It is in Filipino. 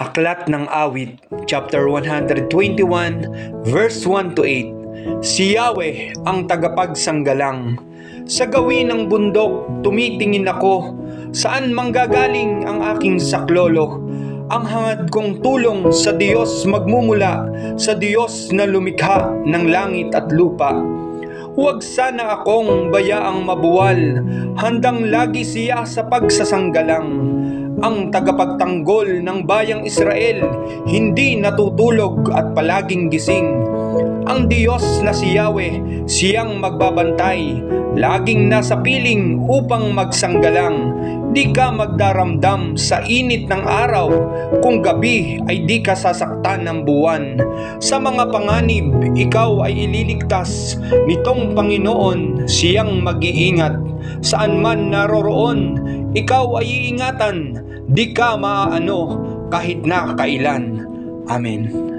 Aklat ng Awit, chapter 121, verse 1 to 8. Si Yahweh ang tagapagsanggalang. Sa gawin ng bundok, tumitingin ako, saan manggagaling ang aking saklolo? Ang hangad kong tulong sa Diyos magmumula, sa Diyos na lumikha ng langit at lupa. Huwag sana akong bayaang mabuwal, handang lagi siya sa pagsasanggalang. Ang tagapagtanggol ng bayang Israel, hindi natutulog at palaging gising. Ang Diyos na si Yahweh, siyang magbabantay, laging nasa piling upang magsanggalang. Di ka magdaramdam sa init ng araw, kung gabi ay di ka sasaktan ng buwan. Sa mga panganib, ikaw ay ililigtas, nitong Panginoon siyang mag-iingat. Saan man naroroon, ikaw ay iingatan, di ka maaano kahit na kailan. Amen.